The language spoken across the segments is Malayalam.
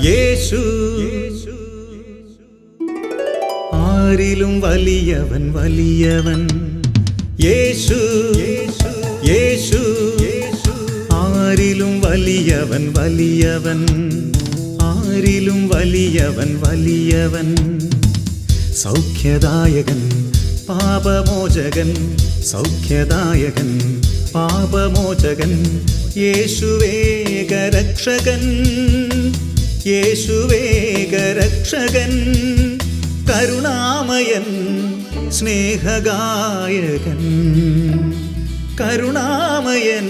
യേശു ആരിലും വലിയവൻ വലിയവൻ. യേശു യേശു ആരിലും വലിയവൻ വലിയവൻ. ആരിലും വലിയവൻ വലിയവൻ. സൗഖ്യദായകൻ പാപമോചകൻ. സൗഖ്യദായകൻ പാപമോചകൻ. യേശുവേകരക്ഷകൻ. യേശുവേകരക്ഷകൻ. കരുണാമയൻ സ്നേഹഗായകൻ. കരുണാമയൻ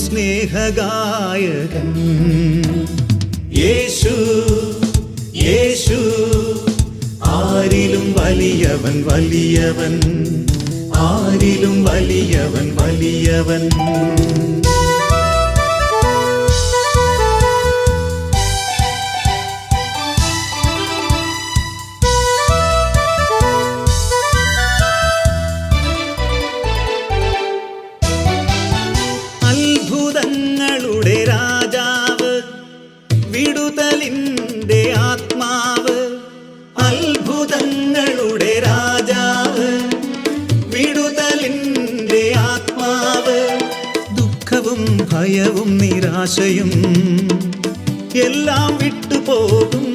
സ്നേഹഗായകൻ. യേശു യേശു ആരിലും വലിയവൻ വലിയവൻ. ആരിലും വലിയവൻ വലിയവൻ. അത്ഭുതങ്ങളുടെ രാജാവ്, വിടുതലിൻ്റെ ആത്മാവ്. അത്ഭുതങ്ങളുടെ രാജാവ്, വിടുതലിൻ്റെ ആത്മാവ്. ദുഃഖവും ഭയവും നിരാശയും എല്ലാം വിട്ടുപോകും.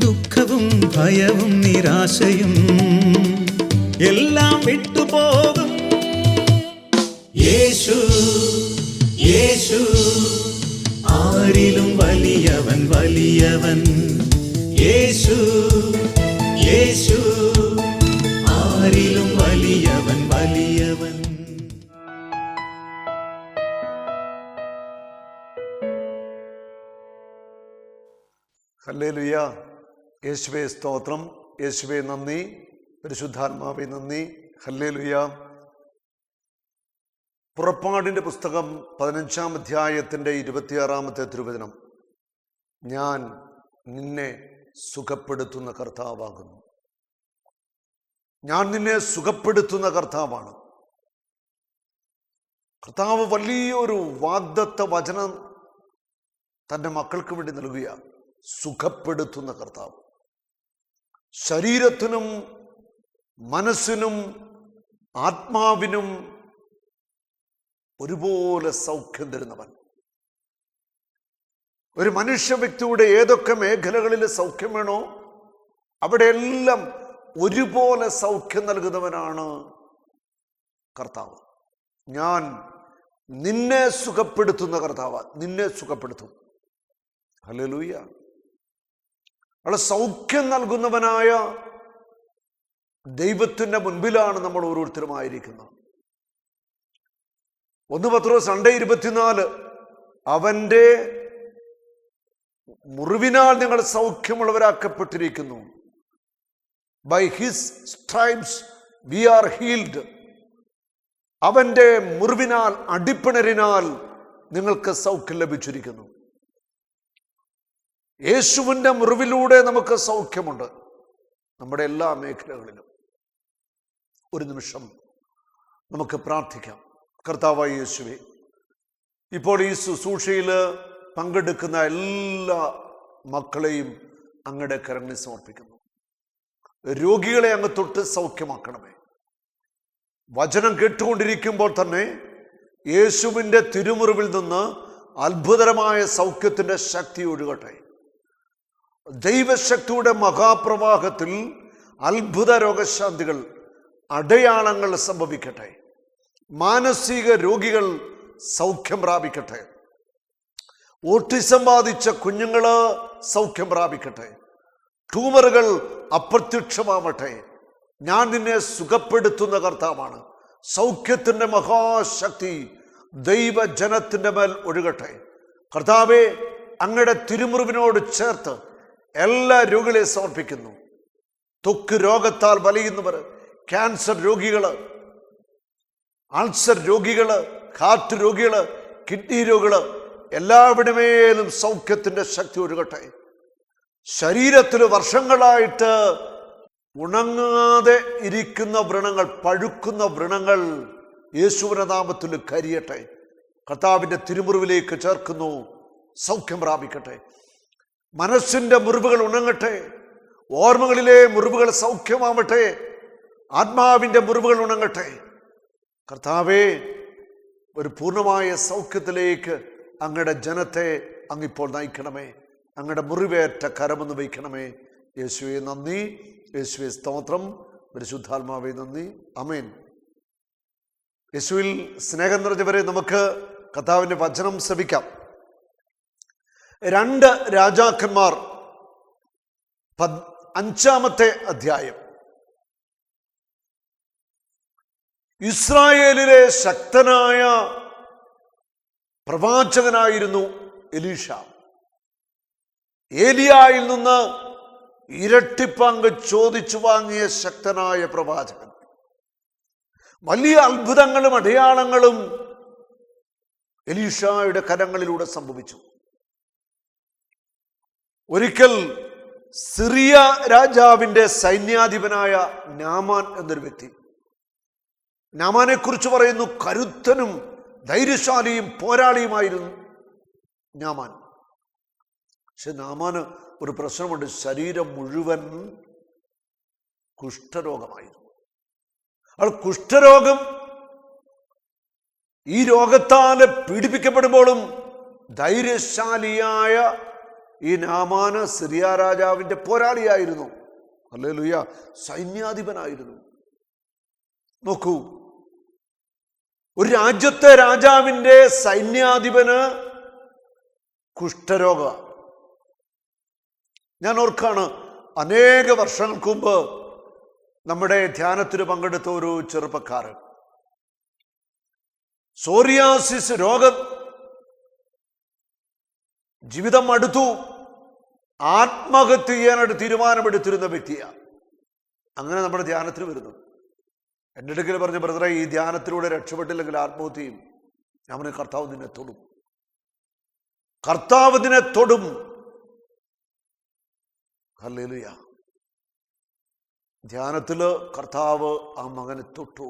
ദുഃഖവും ഭയവും നിരാശയും എല്ലാം വിട്ടുപോകും. യേശു യേശു ആരിലും വലിയവൻ വലിയവൻ. യേശു യേശു ആരിലും വലിയവൻ വലിയവൻ. ഹല്ലേലൂയ. യേശുവേ സ്തോത്രം. യേശുവേ നന്ദി. പരിശുദ്ധാത്മാവേ നന്ദി. ഹല്ലേലൂയ. പുറപ്പാടിൻ്റെ പുസ്തകം 15-ാം അധ്യായത്തിൻ്റെ 26-ാമത്തെ തിരുവചനം. ഞാൻ നിന്നെ സുഖപ്പെടുത്തുന്ന കർത്താവാകുന്നു. ഞാൻ നിന്നെ സുഖപ്പെടുത്തുന്ന കർത്താവാണ്. കർത്താവ് വലിയൊരു വാഗ്ദത്ത വചനം തൻ്റെ മക്കൾക്ക് വേണ്ടി നൽകുക. സുഖപ്പെടുത്തുന്ന കർത്താവ്. ശരീരത്തിനും മനസ്സിനും ആത്മാവിനും ഒരുപോലെ സൗഖ്യം തരുന്നവൻ. ഒരു മനുഷ്യ വ്യക്തിയുടെ ഏതൊക്കെ മേഖലകളിൽ സൗഖ്യം വേണോ അവിടെയെല്ലാം ഒരുപോലെ സൗഖ്യം നൽകുന്നവനാണ് കർത്താവ്. ഞാൻ നിന്നെ സുഖപ്പെടുത്തുന്ന കർത്താവ്. നിന്നെ സുഖപ്പെടുത്തും. ഹല്ലേലൂയ. അവിടെ സൗഖ്യം നൽകുന്നവനായ ദൈവത്തിൻ്റെ മുൻപിലാണ് നമ്മൾ ഓരോരുത്തരുമായിരിക്കുന്നത്. 1 പത്രോസ് 2:24 അവൻ്റെ മുറിവിനാൽ ഞങ്ങൾ സൗഖ്യമുള്ളവരാക്കപ്പെട്ടിരിക്കുന്നു. By his stripes we are healed. അവൻ്റെ മുറിവിനാൽ, അടിപ്പിണരിനാൽ നിങ്ങൾക്ക് സൗഖ്യം ലഭിച്ചിരിക്കുന്നു. യേശുവിൻ്റെ മുറിവിലൂടെ നമുക്ക് സൗഖ്യമുണ്ട് നമ്മുടെ എല്ലാ മേഖലകളിലും. ഒരു നിമിഷം നമുക്ക് പ്രാർത്ഥിക്കാം. കർത്താവായ യേശുവേ, ഇപ്പോൾ ഈ ശുശ്രൂഷയിൽ പങ്കെടുക്കുന്ന എല്ലാ മക്കളെയും അങ്ങയുടെ കരങ്ങളിൽ സമർപ്പിക്കുന്നു. രോഗികളെ അങ്ങ് തൊട്ട് സൗഖ്യമാക്കണമേ. വചനം കേട്ടുകൊണ്ടിരിക്കുമ്പോൾ തന്നെ യേശുവിൻ്റെ തിരുമുറിവിൽ നിന്ന് അത്ഭുതകരമായ സൗഖ്യത്തിൻ്റെ ശക്തി ഒഴുകട്ടെ. ദൈവശക്തിയുടെ മഹാപ്രവാഹത്തിൽ അത്ഭുത രോഗശാന്തികൾ, അടയാളങ്ങൾ സംഭവിക്കട്ടെ. മാനസിക രോഗികൾ സൗഖ്യം പ്രാപിക്കട്ടെ. ഓട്ടിസം ബാധിച്ച കുഞ്ഞുങ്ങൾ സൗഖ്യം പ്രാപിക്കട്ടെ. ട്യൂമറുകൾ അപ്രത്യക്ഷമാവട്ടെ. ഞാൻ നിന്നെ സുഖപ്പെടുത്തുന്ന കർത്താവാണ്. സൗഖ്യത്തിൻ്റെ മഹാശക്തി ദൈവജനത്തിൻ്റെ മേൽ ഒഴുകട്ടെ. കർത്താവേ, അങ്ങയുടെ തിരുമുറിവിനോട് ചേർത്ത് എല്ലാ രോഗികളെ സമർപ്പിക്കുന്നു. ത്വക്ക് രോഗത്താൽ വലയുന്നവർ, ക്യാൻസർ രോഗികൾ, അൾസർ രോഗികൾ, ഹാർട്ട് രോഗികൾ, കിഡ്നി രോഗികൾ, എല്ലാവരുടെ മേലും സൗഖ്യത്തിൻ്റെ ശക്തി ഒഴുകട്ടെ. ശരീരത്തിൽ വർഷങ്ങളായിട്ട് ഉണങ്ങാതെ ഇരിക്കുന്ന വ്രണങ്ങൾ, പഴുക്കുന്ന വ്രണങ്ങൾ യേശുവിന്റെ നാമത്തിൽ കരിയട്ടെ. കർത്താവിൻ്റെ തിരുമുറിവിലേക്ക് ചേർക്കുന്നു. സൗഖ്യം പ്രാപിക്കട്ടെ. മനസ്സിൻ്റെ മുറിവുകൾ ഉണങ്ങട്ടെ, ഓർമ്മകളിലെ മുറിവുകൾ സൗഖ്യമാവട്ടെ, ആത്മാവിൻ്റെ മുറിവുകൾ ഉണങ്ങട്ടെ. കർത്താവേ, ഒരു പൂർണ്ണമായ സൗഖ്യത്തിലേക്ക് അങ്ങയുടെ ജനത്തെ അങ്ങിപ്പോൾ നയിക്കണമേ. അങ്ങയുടെ മുറിവേറ്റ കരമൊന്ന് വയ്ക്കണമേ. യേശുവെ നന്ദി, യേശുവെ സ്തോത്രം, പരിശുദ്ധാത്മാവേ നന്ദി. ആമേൻ. യേശുവിൽ സ്നേഹം നിറഞ്ഞവരെ, നമുക്ക് കർത്താവിൻ്റെ വചനം ശ്രവിക്കാം. 2 രാജാക്കന്മാർ 5-ാമത്തെ അധ്യായം. ഇസ്രായേലിലെ ശക്തനായ പ്രവാചകനായിരുന്നു എലീഷ. ഏലിയായിൽ നിന്ന് ഇരട്ടിപ്പങ്ക് ചോദിച്ചു വാങ്ങിയ ശക്തനായ പ്രവാചകൻ. വലിയ അത്ഭുതങ്ങളും അടയാളങ്ങളും എലീഷായുടെ കരങ്ങളിലൂടെ സംഭവിച്ചു. ഒരിക്കൽ സിറിയ രാജാവിൻ്റെ സൈന്യാധിപനായ നാമാൻ എന്നൊരു വ്യക്തി, നാമാനെ കുറിച്ച് പറയുന്നു, കരുത്തനും ധൈര്യശാലിയും പോരാളിയുമായിരുന്നു നാമാൻ. പക്ഷെ നാമാന് ഒരു പ്രശ്നമുണ്ട്. ശരീരം മുഴുവൻ കുഷ്ഠരോഗമായിരുന്നു. അവൾ കുഷ്ഠരോഗം, ഈ രോഗത്താൽ പീഡിപ്പിക്കപ്പെടുമ്പോഴും ധൈര്യശാലിയായ ഈ നാമാന് സിറിയ രാജാവിൻ്റെ പോരാളിയായിരുന്നു. ഹല്ലേലൂയ, സൈന്യാധിപനായിരുന്നു. നോക്കൂ, ഒരു രാജ്യത്തെ രാജാവിൻ്റെ സൈന്യാധിപന് കുഷ്ഠരോഗ. ഞാൻ ഓർക്കാണ്, അനേക വർഷങ്ങൾക്ക് മുമ്പ് നമ്മുടെ ധ്യാനത്തിന് പങ്കെടുത്ത ഒരു ചെറുപ്പക്കാരൻ സോറിയാസിസ് രോഗം, ജീവിതം അടുത്തു, ആത്മഹത്യ ചെയ്യാനായിട്ട് തീരുമാനമെടുത്തിരുന്ന വ്യക്തിയാണ്. അങ്ങനെ നമ്മുടെ ധ്യാനത്തിന് വരുന്നു. എൻ്റെ അടുക്കൽ പറഞ്ഞ, ബ്രദറെ, ഈ ധ്യാനത്തിലൂടെ രക്ഷപ്പെട്ടില്ലെങ്കിൽ ആത്മഹത്യയും. ഞാൻ പറഞ്ഞു, കർത്താവ് നിന്നെ തൊടും, കർത്താവ് നിന്നെ തൊടും. ഹല്ലേലൂയ. ധ്യാനത്തില് കർത്താവ് ആ മകനെ തൊട്ടു.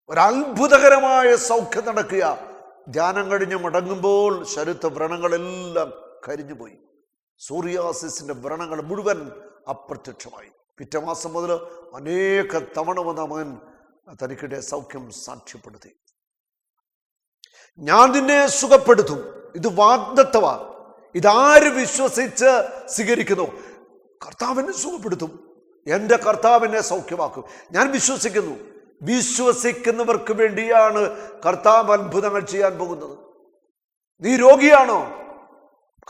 ഒരത്ഭുതകരമായ സൗഖ്യം നടക്കുക. ധ്യാനം കഴിഞ്ഞ് മടങ്ങുമ്പോൾ ശരീരത്തെ വ്രണങ്ങളെല്ലാം കരിഞ്ഞുപോയി. സോറിയാസിന്റെ വ്രണങ്ങൾ മുഴുവൻ അപ്രത്യക്ഷമായി. പിറ്റേ മാസം മുതൽ അനേക തവണ വന്ന മകൻ തനിക്കിടെ സൗഖ്യം സാക്ഷ്യപ്പെടുത്തി. ഞാൻ നിന്നെ സുഖപ്പെടുത്തും. ഇത് വാഗ്ദത്തവാ. ഇതാര് വിശ്വസിച്ച് സ്വീകരിക്കുന്നു? കർത്താവിനെ സുഖപ്പെടുത്തും. എൻ്റെ കർത്താവിനെ സൗഖ്യമാക്കും. ഞാൻ വിശ്വസിക്കുന്നു. വിശ്വസിക്കുന്നവർക്ക് വേണ്ടിയാണ് കർത്താവ് അത്ഭുതങ്ങൾ ചെയ്യാൻ പോകുന്നത്. നീ രോഗിയാണോ?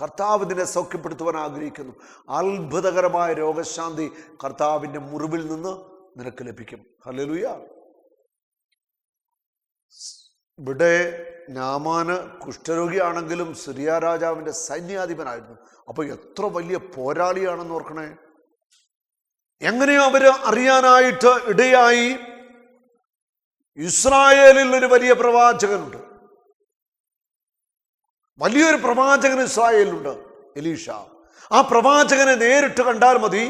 കർത്താവ് നിന്നെ സൗഖ്യപ്പെടുത്തുവാൻ ആഗ്രഹിക്കുന്നു. അത്ഭുതകരമായ രോഗശാന്തി കർത്താവിൻ്റെ മുറിവിൽ നിന്ന് നിനക്ക് ലഭിക്കും. ഹല്ലേലൂയ. ഇവിടെ നാമാന് കുഷ്ഠരോഗിയാണെങ്കിലും സിറിയ രാജാവിൻ്റെ സൈന്യാധിപനായിരുന്നു. അപ്പൊ എത്ര വലിയ പോരാളിയാണെന്ന് ഓർക്കണേ. എങ്ങനെയോ അവര് അറിയാനായിട്ട് ഇടയായി, ഇസ്രായേലിൽ ഒരു വലിയ പ്രവാചകനുണ്ട്. വലിയൊരു പ്രവാചകൻ ഇസ്രായേലിലുണ്ട്, എലീഷ. ആ പ്രവാചകനെ നേരിട്ട് കണ്ടാൽ മതി,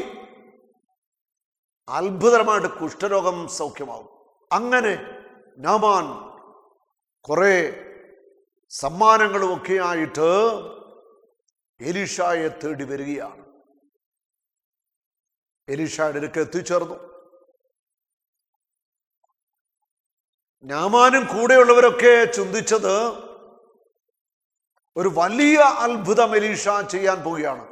അത്ഭുതമായിട്ട് കുഷ്ഠരോഗം സൗഖ്യമാവും. അങ്ങനെ നാമാൻ കുറെ സമ്മാനങ്ങളും ഒക്കെ ആയിട്ട് എലീഷായെ തേടി വരികയാണ്. എലീഷായുടെ അടുക്കൽ എത്തിച്ചേർന്നു. നാമാനും കൂടെയുള്ളവരൊക്കെ ചിന്തിച്ചത് ഒരു വലിയ അത്ഭുതം എലീഷ ചെയ്യാൻ പോവുകയാണ്.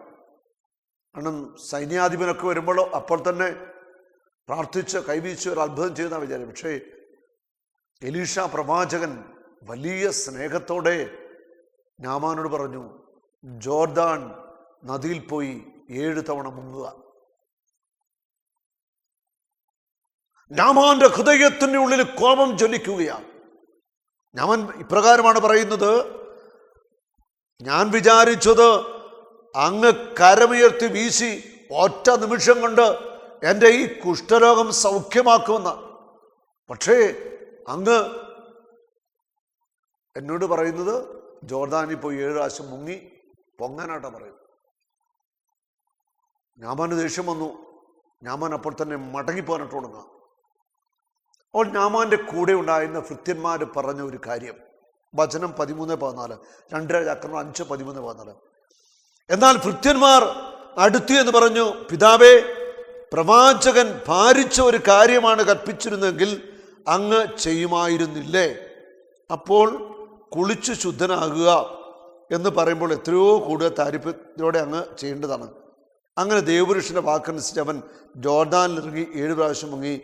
കാരണം സൈന്യാധിപനൊക്കെ വരുമ്പോൾ അപ്പോൾ തന്നെ പ്രാർത്ഥിച്ച് കൈവീച്ച് ഒരു അത്ഭുതം ചെയ്യുന്ന വിചാരം. പക്ഷേ എലീഷ പ്രവാചകൻ വലിയ സ്നേഹത്തോടെ നാമാനോട് പറഞ്ഞു, ജോർദാൻ നദിയിൽ പോയി 7 തവണ മുങ്ങുക. നാമാന്റെ ഹൃദയത്തിന്റെ ഉള്ളിൽ കോപം ജ്വലിക്കുകയാണ്. നാമാൻ ഇപ്രകാരമാണ് പറയുന്നത്, ഞാൻ വിചാരിച്ചത് അങ്ങ് കരമുയർത്തി വീശി ഒറ്റ നിമിഷം കൊണ്ട് എൻ്റെ ഈ കുഷ്ഠരോഗം സൗഖ്യമാക്കുമെന്ന്. പക്ഷേ അങ്ങ് എന്നോട് പറയുന്നത് ജോർദാനിൽ പോയി 7 പ്രാവശ്യം മുങ്ങി പൊങ്ങാനായിട്ടാ പറയുന്നത്. നാമാന് ദേഷ്യം വന്നു. നാമാൻ അപ്പോൾ തന്നെ മടങ്ങിപ്പോകാനായിട്ട് തുടങ്ങുക. അപ്പോൾ നാമാന്റെ കൂടെ ഉണ്ടായിരുന്ന ഭൃത്യന്മാർ പറഞ്ഞ ഒരു കാര്യം, വചനം 13-14, 2 രാജാക്കന്മാർ 5:13-14. എന്നാൽ ഭൃത്യന്മാർ അടുത്തു എന്ന് പറഞ്ഞു, പിതാവേ, പ്രവാചകൻ ഭാരിച്ച ഒരു കാര്യമാണ് കൽപ്പിച്ചിരുന്നെങ്കിൽ അങ്ങ് ചെയ്യുമായിരുന്നില്ലേ? അപ്പോൾ കുളിച്ചു ശുദ്ധനാകുക എന്ന് പറയുമ്പോൾ എത്രയോ കൂടുതൽ താല്പര്യത്തോടെ അങ്ങ് ചെയ്യേണ്ടതാണ്. അങ്ങനെ ദൈവപുരുഷന്റെ വാക്കനുസരിച്ച് അവൻ ജോർദാനിലിറങ്ങി 7 പ്രാവശ്യം മുങ്ങി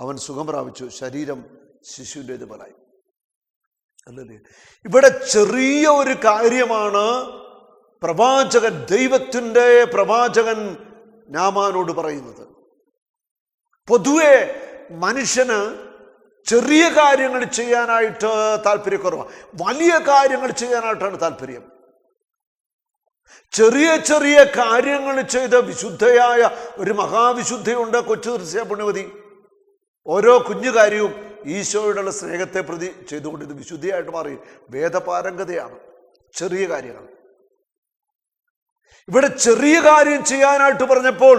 അവൻ സുഖം പ്രാപിച്ചു. ശരീരം ശിശുവിൻ്റേത് പോലായി. അല്ലല്ലേ? ഇവിടെ ചെറിയ ഒരു കാര്യമാണ് പ്രവാചകൻ, ദൈവത്തിൻ്റെ പ്രവാചകൻ നാമാനോട് പറയുന്നത്. പൊതുവെ മനുഷ്യന് ചെറിയ കാര്യങ്ങൾ ചെയ്യാനായിട്ട് താല്പര്യക്കുറവാണ്, വലിയ കാര്യങ്ങൾ ചെയ്യാനായിട്ടാണ് താല്പര്യം. ചെറിയ ചെറിയ കാര്യങ്ങൾ ചെയ്ത് വിശുദ്ധയായ ഒരു മഹാവിശുദ്ധയുണ്ട് കൊച്ചു ദൃശ്യ പുണ്യവതി. ഓരോ കുഞ്ഞു കാര്യവും ഈശോയോടുള്ള സ്നേഹത്തെ പ്രതി ചെയ്തുകൊണ്ട് ഇത് വിശുദ്ധിയായിട്ട് മാറി. വേദപാരംഗതയാണ് ചെറിയ കാര്യങ്ങൾ. ഇവിടെ ചെറിയ കാര്യം ചെയ്യാനായിട്ട് പറഞ്ഞപ്പോൾ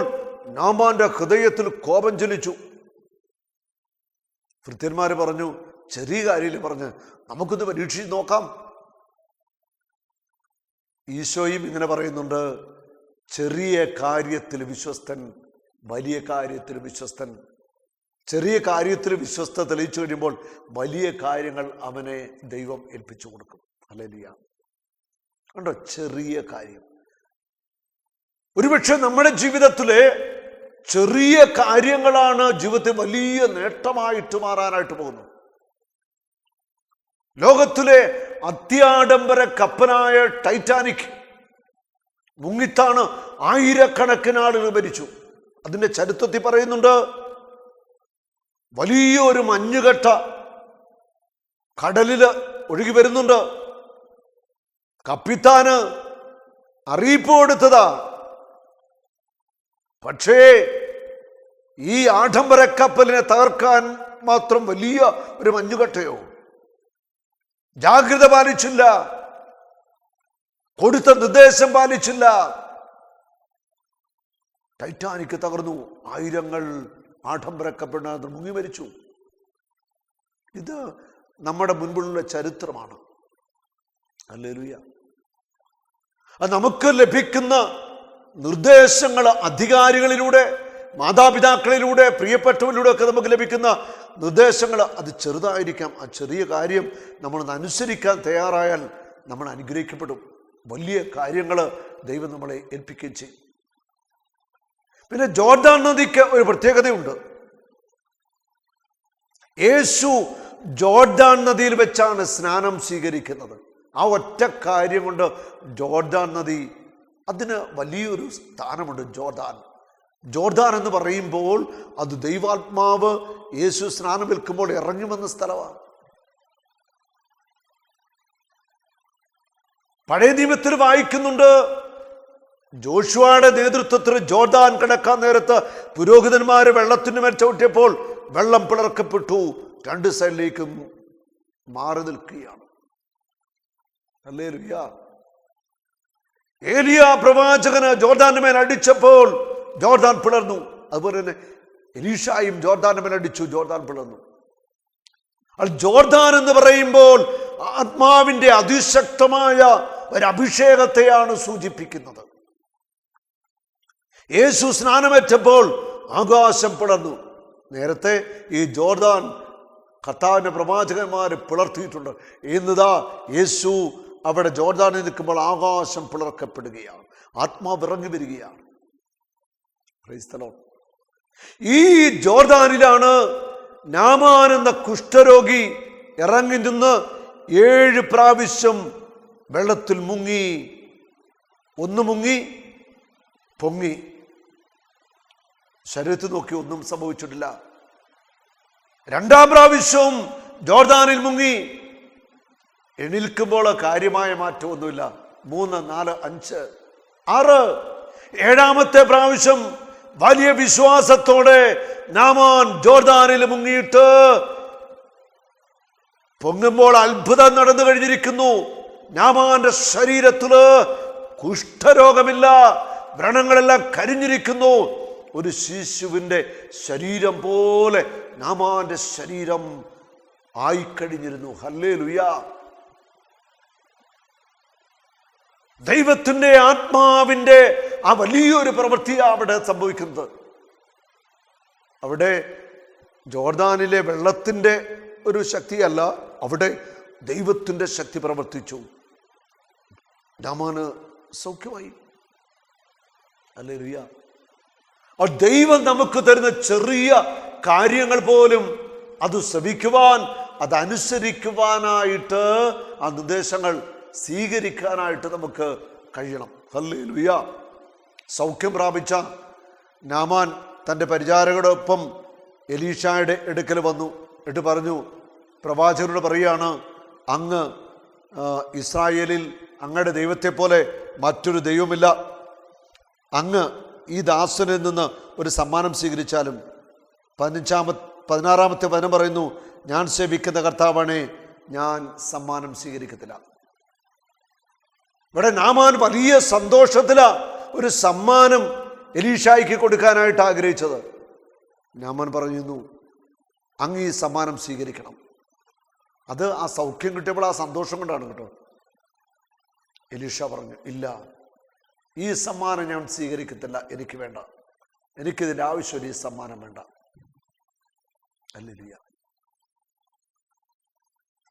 നാമാന്റെ ഹൃദയത്തിൽ കോപം ജ്വലിച്ചു. ഭൃത്യന്മാര് പറഞ്ഞു, ചെറിയ കാര്യമില്ല പറഞ്ഞ് നമുക്കൊന്ന് പരീക്ഷിച്ച് നോക്കാം. ഈശോയും ഇങ്ങനെ പറയുന്നുണ്ട്, ചെറിയ കാര്യത്തിൽ വിശ്വസ്തൻ വലിയ കാര്യത്തിൽ വിശ്വസ്തൻ. ചെറിയ കാര്യത്തിൽ വിശ്വസ്ത തെളിയിച്ചു കഴിയുമ്പോൾ വലിയ കാര്യങ്ങൾ അവനെ ദൈവം ഏൽപ്പിച്ചു കൊടുക്കും. ഹല്ലേലൂയ. കണ്ടോ, ചെറിയ കാര്യം. ഒരുപക്ഷെ നമ്മുടെ ജീവിതത്തിലെ ചെറിയ കാര്യങ്ങളാണ് ജീവിതത്തിൽ വലിയ നേട്ടമായിട്ട് മാറാനായിട്ട് പോകുന്നത്. ലോകത്തിലെ അത്യാഡംബര കപ്പലായ ടൈറ്റാനിക് മുങ്ങിത്താണ് ആയിരക്കണക്കിന് ആളുകൾ മരിച്ചു. അതിന്റെ ചരിത്രത്തിൽ പറയുന്നുണ്ട്, വലിയൊരു മഞ്ഞുകെട്ട കടലിൽ ഒഴുകി വരുന്നുണ്ട്. കപ്പിത്താന് അറിയിപ്പ് കൊടുത്തതാ. പക്ഷേ ഈ ആഡംബര കപ്പലിനെ തകർക്കാൻ മാത്രം വലിയ ഒരു മഞ്ഞുകെട്ടയോ? ജാഗ്രത പാലിച്ചില്ല, കൊടുത്ത നിർദ്ദേശം പാലിച്ചില്ല. ടൈറ്റാനിക് തകർന്നു. ആയിരങ്ങൾ ആഡംബര കപ്പലിനകത്ത് മുങ്ങി മരിച്ചു. ഇത് നമ്മുടെ മുൻപിലുള്ള ചരിത്രമാണ്. ഹല്ലേലൂയ. അത് നമുക്ക് ലഭിക്കുന്ന നിർദ്ദേശങ്ങൾ അധികാരികളിലൂടെ, മാതാപിതാക്കളിലൂടെ, പ്രിയപ്പെട്ടവരിലൂടെ ഒക്കെ നമുക്ക് ലഭിക്കുന്ന നിർദ്ദേശങ്ങൾ അത് ചെറുതായിരിക്കാം. ആ ചെറിയ കാര്യം നമ്മളൊന്ന് അനുസരിക്കാൻ തയ്യാറായാൽ നമ്മൾ അനുഗ്രഹിക്കപ്പെടും. വലിയ കാര്യങ്ങൾ ദൈവം നമ്മളെ ഏൽപ്പിക്കുകയും ചെയ്യും. പിന്നെ ജോർദാൻ നദിക്ക് ഒരു പ്രത്യേകതയുണ്ട്. യേശു ജോർദാൻ നദിയിൽ വെച്ചാണ് സ്നാനം സ്വീകരിക്കുന്നത്. ആ ഒറ്റ കാര്യം കൊണ്ട് ജോർദാൻ നദി അതിന് വലിയൊരു സ്ഥാനമുണ്ട്. ജോർദാൻ എന്ന് പറയുമ്പോൾ അത് ദൈവാത്മാവ് യേശു സ്നാനം ഏൽക്കുമ്പോൾ ഇറങ്ങി വന്ന സ്ഥലമാണ്. പഴയ നിയമത്തിൽ വായിക്കുന്നുണ്ട്, ജോഷുവയുടെ നേതൃത്വത്തിൽ ജോർദാൻ കടക്കാൻ നേരത്ത് പുരോഹിതന്മാര് വെള്ളത്തിന് മേൽ ചവിട്ടിയപ്പോൾ വെള്ളം പിളർക്കപ്പെട്ടു, 2 സൈഡിലേക്കും മാറി നിൽക്കുകയാണ്. ഹല്ലേലൂയ. ഏലിയ പ്രവാചകന് ജോർദാന്റെ മേൽ അടിച്ചപ്പോൾ ജോർദാൻ പിളർന്നു. അതുപോലെ തന്നെ എലീഷായും ജോർദാന്റെ മേൽ അടിച്ചു, ജോർദാൻ പിളർന്നു. ജോർദാൻ എന്ന് പറയുമ്പോൾ ആത്മാവിന്റെ അതിശക്തമായ ഒരു അഭിഷേകത്തെയാണ് സൂചിപ്പിക്കുന്നത്. യേശു സ്നാനമേറ്റപ്പോൾ ആകാശം പിളർന്നു. നേരത്തെ ഈ ജോർദാൻ കർത്താവിന്റെ പ്രവാചകന്മാര് പിളർത്തിയിട്ടുണ്ട്. ഇന്നിതാ യേശു അവിടെ ജോർദാനിൽ നിൽക്കുമ്പോൾ ആകാശം പിളർക്കപ്പെടുകയാണ്, ആത്മാവ് ഇറങ്ങി വരികയാണ്. Praise the Lord. ഈ ജോർദാനിലാണ് നാമാൻ എന്ന കുഷ്ഠരോഗി ഇറങ്ങി നിന്ന് 7 പ്രാവശ്യം വെള്ളത്തിൽ മുങ്ങി. 1 മുങ്ങി പൊങ്ങി, ശരീരത്തിൽ നോക്കി ഒന്നും സംഭവിച്ചിട്ടില്ല. 2ാം പ്രാവശ്യവും ജോർദാനിൽ മുങ്ങി. എണീൽക്കുമ്പോൾ കാര്യമായ മാറ്റമൊന്നുമില്ല. 3, 4, 5, 6. 7ാമത്തെ പ്രാവശ്യം വലിയ വിശ്വാസത്തോടെ നാമാൻ ജോർദാനിൽ മുങ്ങിയിട്ട് പൊങ്ങുമ്പോൾ അത്ഭുതം നടന്നു കഴിഞ്ഞിരിക്കുന്നു. നാമാന്റെ ശരീരത്തില് കുഷ്ഠരോഗമില്ല, വ്രണങ്ങളെല്ലാം കരിഞ്ഞിരിക്കുന്നു. ഒരു ശിശുവിന്റെ ശരീരം പോലെ നാമാന്റെ ശരീരം ആയിക്കഴിഞ്ഞിരുന്നു. ഹല്ലേലൂയ. ദൈവത്തിൻ്റെ ആത്മാവിൻ്റെ ആ വലിയൊരു പ്രവൃത്തിയാണ് അവിടെ സംഭവിക്കുന്നത്. അവിടെ ജോർദാനിലെ വെള്ളത്തിൻ്റെ ഒരു ശക്തിയല്ല, അവിടെ ദൈവത്തിൻ്റെ ശക്തി പ്രവർത്തിച്ചു. നാമാന് സൗഖ്യമായി. ഹല്ലേലൂയ. ആ ദൈവം നമുക്ക് തരുന്ന ചെറിയ കാര്യങ്ങൾ പോലും അത് ശ്രവിക്കുവാൻ, അതനുസരിക്കുവാനായിട്ട്, ആ നിർദ്ദേശങ്ങൾ സ്വീകരിക്കാനായിട്ട് നമുക്ക് കഴിയണം. ഹല്ലേലൂയ. സൗഖ്യം പ്രാപിച്ച നാമാൻ തൻ്റെ പരിചാരകരോടൊപ്പം എലീഷായുടെ അടുക്കൽ വന്നു. എന്നിട്ട് പറഞ്ഞു, പ്രവാചകനോട് പറയുകയാണ്, അങ്ങ് ഇസ്രായേലിൽ അങ്ങയുടെ ദൈവത്തെ പോലെ മറ്റൊരു ദൈവമില്ല. അങ്ങ് ഈ ദാസനിൽ നിന്ന് ഒരു സമ്മാനം സ്വീകരിച്ചാലും. 16-ാമത്തെ വചനം പറയുന്നു, ഞാൻ സേവിക്കുന്ന കർത്താവാണേ, ഞാൻ സമ്മാനം സ്വീകരിക്കത്തില്ല. ഇവിടെ നാമാൻ വലിയ സന്തോഷത്തിലാ ഒരു സമ്മാനം എലീഷായ്ക്ക് കൊടുക്കാനായിട്ട് ആഗ്രഹിച്ചത്. നാമാൻ പറയുന്നു, അങ്ങ് ഈ സമ്മാനം സ്വീകരിക്കണം. അത് ആ സൗഖ്യം കിട്ടിയപ്പോൾ ആ സന്തോഷം കൊണ്ടാണ് കേട്ടോ. എലീഷ പറഞ്ഞു, ഇല്ല, ഈ സമ്മാനം ഞാൻ സ്വീകരിക്കത്തില്ല, എനിക്ക് വേണ്ട, എനിക്കിതിൻ്റെ ആവശ്യമില്ല, ഈ സമ്മാനം വേണ്ട. ഹല്ലേലൂയ.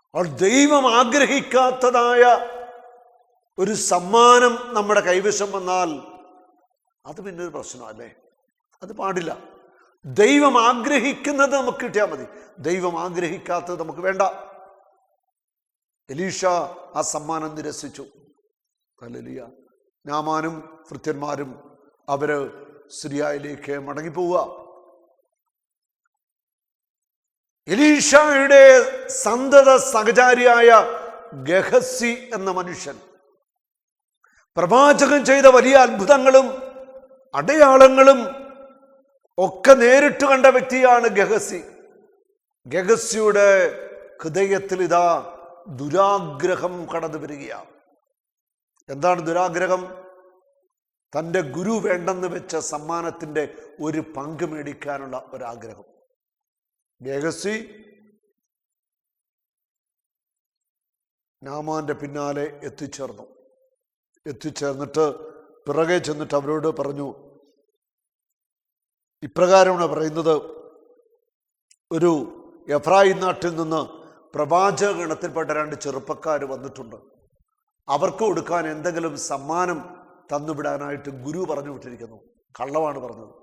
അപ്പോൾ ദൈവം ആഗ്രഹിക്കാത്തതായ ഒരു സമ്മാനം നമ്മുടെ കൈവശം വന്നാൽ അത് പിന്നെ ഒരു പ്രശ്നമല്ലേ? അത് പാടില്ല. ദൈവം ആഗ്രഹിക്കുന്നത് നമുക്ക് കിട്ടിയാൽ മതി, ദൈവം ആഗ്രഹിക്കാത്തത് നമുക്ക് വേണ്ട. എലീഷ ആ സമ്മാനം നിരസിച്ചു. ഹല്ലേലൂയ. നാമാനും ഭൃത്യന്മാരും അവര് സിറിയയിലേക്ക് മടങ്ങിപ്പോവുക. എലീഷയുടെ സന്തത സഹചാരിയായ ഗഹസി എന്ന മനുഷ്യൻ, പ്രവാചകൻ ചെയ്ത വലിയ അത്ഭുതങ്ങളും അടയാളങ്ങളും ഒക്കെ നേരിട്ട് കണ്ട വ്യക്തിയാണ് ഗഹസി. ഗഹസിയുടെ ഹൃദയത്തിൽ ഇതാ ദുരാഗ്രഹം കടന്നു വരികയാണ്. എന്താണ് ദുരാഗ്രഹം? തൻ്റെ ഗുരു വേണ്ടെന്ന് വെച്ച സമ്മാനത്തിൻ്റെ ഒരു പങ്ക് മേടിക്കാനുള്ള ഒരാഗ്രഹം. ഗഹസി നാമാന്റെ പിന്നാലെ എത്തിച്ചേർന്നിട്ട് പിറകെ ചെന്നിട്ട് അവരോട് പറഞ്ഞു, ഇപ്രകാരമാണ് പറയുന്നത്, ഒരു എഫ്രായിം നാട്ടിൽ നിന്ന് പ്രവാചക ഗണത്തിൽപ്പെട്ട 2 ചെറുപ്പക്കാർ വന്നിട്ടുണ്ട്. അവർക്ക് കൊടുക്കാൻ എന്തെങ്കിലും സമ്മാനം തന്നുവിടാനായിട്ട് ഗുരു പറഞ്ഞു വിട്ടിരിക്കുന്നു. കള്ളമാണ് പറഞ്ഞത്.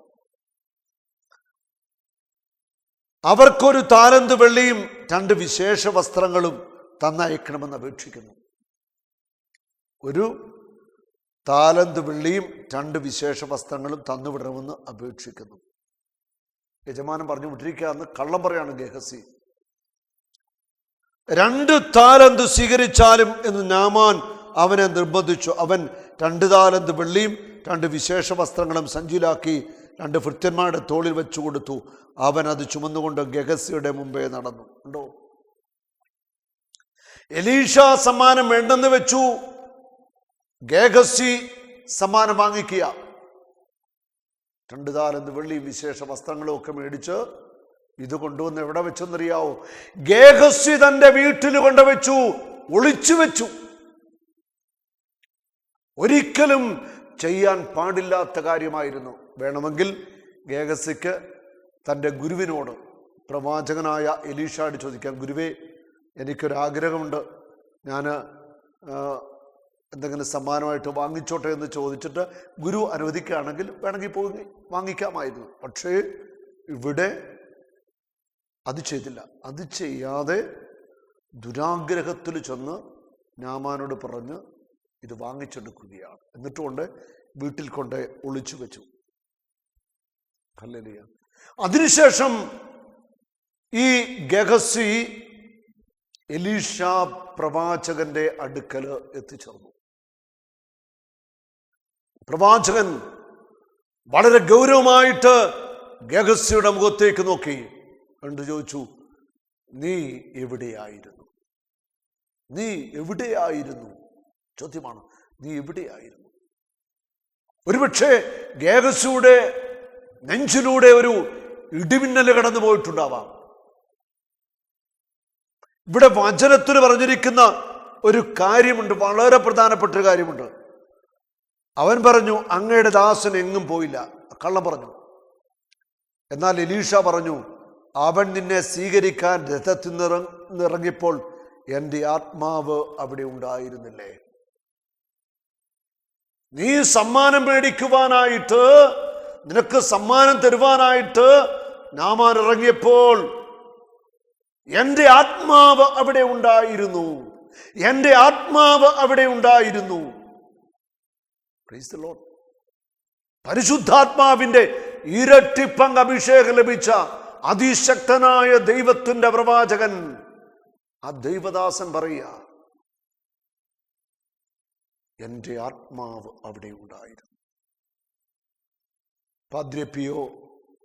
അവർക്കൊരു താലന്ത് വെള്ളിയും 2 വിശേഷ വസ്ത്രങ്ങളും തന്നയക്കണമെന്ന് അപേക്ഷിക്കുന്നു. ഒരു താലന്ത് വെള്ളിയും 2 വിശേഷ വസ്ത്രങ്ങളും തന്നുവിടണമെന്ന് അപേക്ഷിക്കുന്നു. യജമാനൻ പറഞ്ഞു വിട്ടിരിക്കാന്ന് കള്ളം പറയാണ് ഗഹസി. 2 താലന്ത് സ്വീകരിച്ചാലും എന്ന് നാമാൻ അവനെ നിർബന്ധിച്ചു. അവൻ 2 താലന്ത് വെള്ളിയും 2 വിശേഷ വസ്ത്രങ്ങളും സഞ്ചിയിലാക്കി 2 ഭൃത്യന്മാരുടെ തോളിൽ വെച്ചു കൊടുത്തു. അവൻ അത് ചുമന്നുകൊണ്ട് ഗഹസിയുടെ മുമ്പേ നടന്നു. ഉണ്ടോ? എലീഷ സമ്മാനം വേണ്ടെന്ന് വെച്ചു, ഗഹസി സമ്മാനം വാങ്ങിക്കുക. 2 താലന്ത് വെള്ളിയും വിശേഷ വസ്ത്രങ്ങളും ഒക്കെ മേടിച്ച് ഇത് കൊണ്ടുവന്ന് എവിടെ വെച്ചെന്നറിയാവോ? ഗഹസി തൻ്റെ വീട്ടിൽ കൊണ്ടുവച്ചു, ഒളിച്ചു വെച്ചു. ഒരിക്കലും ചെയ്യാൻ പാടില്ലാത്ത കാര്യമായിരുന്നു. വേണമെങ്കിൽ ഗഹസിക്ക് തൻ്റെ ഗുരുവിനോട്, പ്രവാചകനായ എലീഷയോട് ചോദിക്കാം, ഗുരുവേ, എനിക്കൊരാഗ്രഹമുണ്ട്, ഞാൻ എന്തെങ്കിലും സമ്മാനമായിട്ട് വാങ്ങിച്ചോട്ടെ എന്ന് ചോദിച്ചിട്ട് ഗുരു അനുവദിക്കുകയാണെങ്കിൽ വേണമെങ്കിൽ പോയി വാങ്ങിക്കാമായിരുന്നു. പക്ഷേ ഇവിടെ അത് ചെയ്തില്ല. അത് ചെയ്യാതെ ദുരാഗ്രഹത്തിൽ ചെന്ന് നാമാനോട് പറഞ്ഞ് ഇത് വാങ്ങിച്ചെടുക്കുകയാണ്. എന്നിട്ടുകൊണ്ട് വീട്ടിൽ കൊണ്ട് ഒളിച്ചു വെച്ചു. ഹല്ലേലൂയ. അതിനുശേഷം ഈ ഗഹസി എലീഷ പ്രവാചകന്റെ അടുക്കൽ എത്തിച്ചേർന്നു. പ്രവാചകൻ വളരെ ഗൗരവമായിട്ട് ഗഹസിയുടെ മുഖത്തേക്ക് നോക്കി കണ്ടു ചോദിച്ചു, നീ എവിടെയായിരുന്നു? നീ എവിടെയായിരുന്നു? ചോദ്യമാണ്, നീ എവിടെയായിരുന്നു? ഒരുപക്ഷെ ഗഹസിയുടെ നെഞ്ചിലൂടെ ഒരു ഇടിമിന്നൽ കടന്നു പോയിട്ടുണ്ടാവാം. ഇവിടെ വചനത്തിന് പറഞ്ഞിരിക്കുന്ന ഒരു കാര്യമുണ്ട്, വളരെ പ്രധാനപ്പെട്ട ഒരു കാര്യമുണ്ട്. അവൻ പറഞ്ഞു, അങ്ങയുടെ ദാസൻ എങ്ങും പോയില്ല. കള്ളം പറഞ്ഞു. എന്നാൽ എലീഷ പറഞ്ഞു, അവൻ നിന്നെ സ്വീകരിക്കാൻ രഥത്തിൽ നിന്നിറങ്ങിയപ്പോൾ എൻ്റെ ആത്മാവ് അവിടെ ഉണ്ടായിരുന്നില്ലേ? നീ സമ്മാനം മേടിക്കുവാനായിട്ട്, നിനക്ക് സമ്മാനം തരുവാനായിട്ട് നാമാൻ ഇറങ്ങിയപ്പോൾ എൻ്റെ ആത്മാവ് അവിടെ ഉണ്ടായിരുന്നു. എൻ്റെ ആത്മാവ് അവിടെ ഉണ്ടായിരുന്നു. Praise the Lord. പരിശുദ്ധാത്മാവിന്റെ ഇരട്ടിപ്പങ്ക് അഭിഷേകം ലഭിച്ച അതിശക്തനായ ദൈവത്തിന്റെ പ്രവാചകൻ, ആ ദൈവദാസൻ പറയുക, എൻ്റെ ആത്മാവ് അവിടെ ഉണ്ടായിരുന്നു. പാദ്രി പിയോ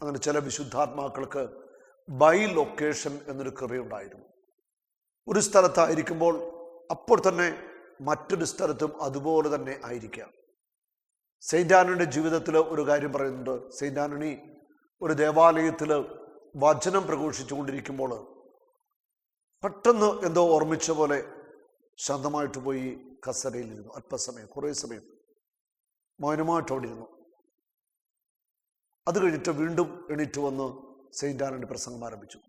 അങ്ങനെ ചില വിശുദ്ധാത്മാക്കൾക്ക് ബൈ ലൊക്കേഷൻ എന്നൊരു കൃപയുണ്ടായിരുന്നു. ഒരു സ്ഥലത്തായിരിക്കുമ്പോൾ അപ്പോൾ തന്നെ മറ്റൊരു സ്ഥലത്തും അതുപോലെ തന്നെ ആയിരിക്കാം. സെയിന്റ് ആന്റണിയുടെ ജീവിതത്തിൽ ഒരു കാര്യം പറയുന്നുണ്ട്. സെയിന്റ് ആന്റണി ഒരു ദേവാലയത്തിൽ വചനം പ്രഘോഷിച്ചുകൊണ്ടിരിക്കുമ്പോൾ പെട്ടെന്ന് എന്തോ ഓർമ്മിച്ച പോലെ ശാന്തമായിട്ട് പോയി കസരയിലിരുന്നു. അല്പസമയം, കുറേ സമയം മൗനമായിട്ട് അവിടെ ഇരുന്നു. അത് കഴിഞ്ഞിട്ട് വീണ്ടും എണീറ്റ് വന്ന് സെയിന്റ് ആന്റണി പ്രസംഗം ആരംഭിച്ചു.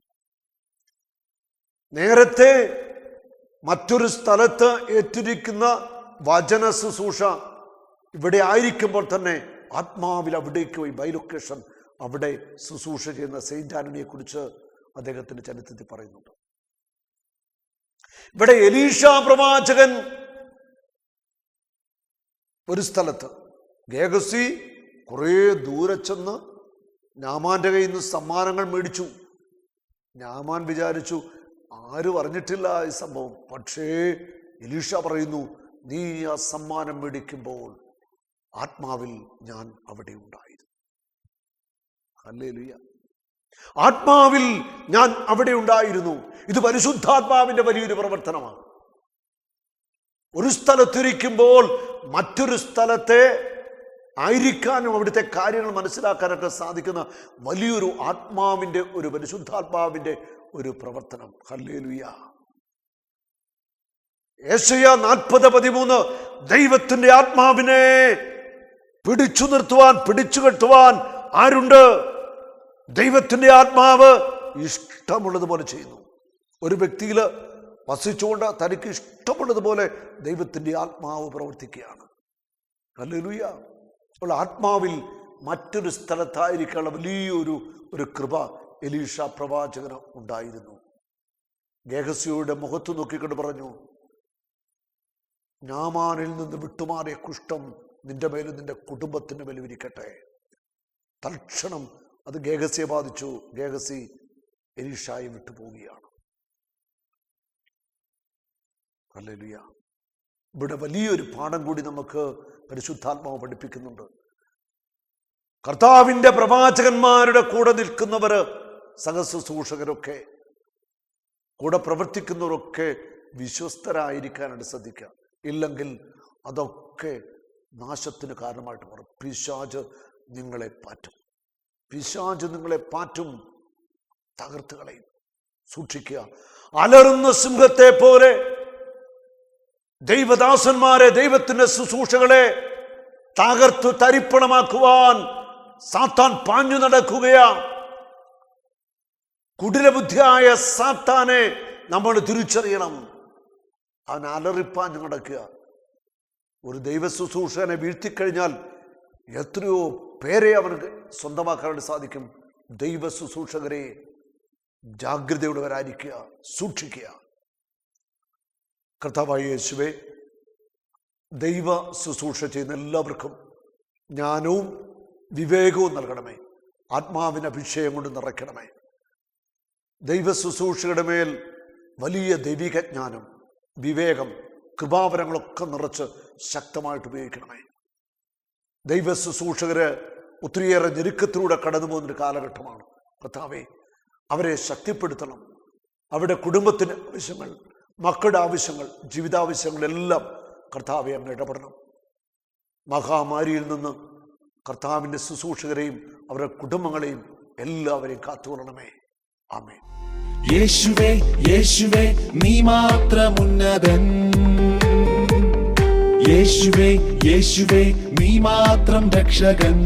നേരത്തെ മറ്റൊരു സ്ഥലത്ത് ഏറ്റിരിക്കുന്ന വചന ശുശ്രൂഷ ഇവിടെ ആയിരിക്കുമ്പോൾ തന്നെ ആത്മാവിൽ അവിടേക്ക് പോയി ബൈ ലൊക്കേഷൻ അവിടെ ശുശ്രൂഷ ചെയ്യുന്ന സെയിന്റ് ആന്റണിയെ കുറിച്ച് അദ്ദേഹത്തിന്റെ ചരിത്രത്തിൽ പറയുന്നുണ്ട്. ഇവിടെ എലീഷ പ്രവാചകൻ ഒരു സ്ഥലത്ത്, ഗേഹസി കുറേ ദൂരെ ചെന്ന് നാമാന്റെ കയ്യിൽ നിന്ന് സമ്മാനങ്ങൾ മേടിച്ചു. നാമാൻ വിചാരിച്ചു ആരും അറിഞ്ഞിട്ടില്ല ഈ സംഭവം. പക്ഷേ എലീഷ പറയുന്നു, നീ ആ സമ്മാനം മേടിക്കുമ്പോൾ ആത്മാവിൽ ഞാൻ അവിടെ ഉണ്ടായിരുന്നു. ഹല്ലേലൂയ. ആത്മാവിൽ ഞാൻ അവിടെ ഉണ്ടായിരുന്നു. ഇത് പരിശുദ്ധാത്മാവിന്റെ വലിയൊരു പ്രവർത്തനമാണ്. ഒരു സ്ഥലത്തിരിക്കുമ്പോൾ മറ്റൊരു സ്ഥലത്തെ ആയിരിക്കാനും അവിടുത്തെ കാര്യങ്ങൾ മനസ്സിലാക്കാനൊക്കെ സാധിക്കുന്ന വലിയൊരു ആത്മാവിന്റെ, ഒരു പരിശുദ്ധാത്മാവിന്റെ ഒരു പ്രവർത്തനം. ഹല്ലേലൂയ. യെശയ്യാ 40:13 ദൈവത്തിന്റെ ആത്മാവിനെ പിടിച്ചു നിർത്തുവാൻ, പിടിച്ചു കെട്ടുവാൻ ആരുണ്ട്? ദൈവത്തിന്റെ ആത്മാവ് ഇഷ്ടമുള്ളതുപോലെ ചെയ്യുന്നു. ഒരു വ്യക്തിയിൽ വസിച്ചുകൊണ്ട് തനിക്ക് ഇഷ്ടമുള്ളതുപോലെ ദൈവത്തിന്റെ ആത്മാവ് പ്രവർത്തിക്കുകയാണ്. ഹല്ലേലൂയ. അപ്പോൾ ആത്മാവിൽ മറ്റൊരു സ്ഥലത്തായിരിക്കാനുള്ള വലിയൊരു കൃപ എലീഷ പ്രവാചകന് ഉണ്ടായിരുന്നു. ഗേഹസിയുടെ മുഖത്ത് നോക്കിക്കൊണ്ട് പറഞ്ഞു, നാമാനിൽ നിന്ന് വിട്ടുമാറിയ കുഷ്ഠം നിന്റെ മേലും നിന്റെ കുടുംബത്തിന്റെ മേലും ഇരിക്കട്ടെ. തൽക്ഷണം അത് ഗേഹസിയെ ബാധിച്ചു. ഗേഹസി എലീഷായെ വിട്ടുപോവുകയാണ്. ഹല്ലേലൂയ. ഇവിടെ വലിയൊരു പാഠം കൂടി നമുക്ക് പരിശുദ്ധാത്മാവ് പഠിപ്പിക്കുന്നുണ്ട്. കർത്താവിന്റെ പ്രവാചകന്മാരുടെ കൂടെ നിൽക്കുന്നവര്, സഹശുശ്രൂഷകരൊക്കെ, കൂടെ പ്രവർത്തിക്കുന്നവരൊക്കെ വിശ്വസ്തരായിരിക്കാനായിട്ട് ശ്രദ്ധിക്കുക. ഇല്ലെങ്കിൽ അതൊക്കെ നാശത്തിന് കാരണമായിട്ട് മാറും. പിശാച് നിങ്ങളെ പാറ്റും. പിശാച് നിങ്ങളെ പാറ്റും, തകർത്ത് കളയും. സൂക്ഷിക്കുക. അലറുന്ന സിംഹത്തെ പോലെ ദൈവദാസന്മാരെ, ദൈവത്തിന്റെ ശുശ്രൂഷകളെ തകർത്തു തരിപ്പണമാക്കുവാൻ സാത്താൻ പാഞ്ഞു നടക്കുകയാ. കുടിലബുദ്ധിയായ സാത്താനെ നമ്മൾ തിരിച്ചറിയണം. അവൻ അലറിപ്പാഞ്ഞു നടക്കുക. ഒരു ദൈവ ശുശ്രൂഷകനെ വീഴ്ത്തിക്കഴിഞ്ഞാൽ എത്രയോ പേരെ അവന് സ്വന്തമാക്കാനായിട്ട് സാധിക്കും. ദൈവ ശുശ്രൂഷകരെ ജാഗ്രതയുള്ളവരായിരിക്കുക, സൂക്ഷിക്കുക. കർത്താവായ യേശുവേ, ദൈവ ശുശ്രൂഷ ചെയ്യുന്ന എല്ലാവർക്കും ജ്ഞാനവും വിവേകവും നൽകണമേ. ആത്മാവിന് അഭിഷേകം കൊണ്ട് നിറയ്ക്കണമേ. ദൈവ ശുശ്രൂഷയുടെ മേൽ വലിയ ദൈവിക ജ്ഞാനം, വിവേകം, കൃപാവരങ്ങളൊക്കെ നിറച്ച് ശക്തമായിട്ട് ഉപയോഗിക്കണമേ. ദൈവ ശുശ്രൂഷകര് ഒത്തിരിയേറെ ഞെരുക്കത്തിലൂടെ കടന്നു പോകുന്നൊരു കാലഘട്ടമാണ്. കർത്താവേ, അവരെ ശക്തിപ്പെടുത്തണം. അവരുടെ കുടുംബത്തിന് ആവശ്യങ്ങൾ, മക്കളുടെ ആവശ്യങ്ങൾ, ജീവിതാവശ്യങ്ങളെല്ലാം കർത്താവെ അങ്ങ് ഇടപെടണം. മഹാമാരിയിൽ നിന്ന് കർത്താവിൻ്റെ ശുശ്രൂഷകരെയും അവരുടെ കുടുംബങ്ങളെയും എല്ലാവരെയും കാത്തുകൊള്ളണമേ. ആമേൻ. യേശുവേ യേശുവേ നീ മാത്രം ഉന്നതൻ, യേശുവേ യേശുവേ നീ മാത്രം രക്ഷകൻ.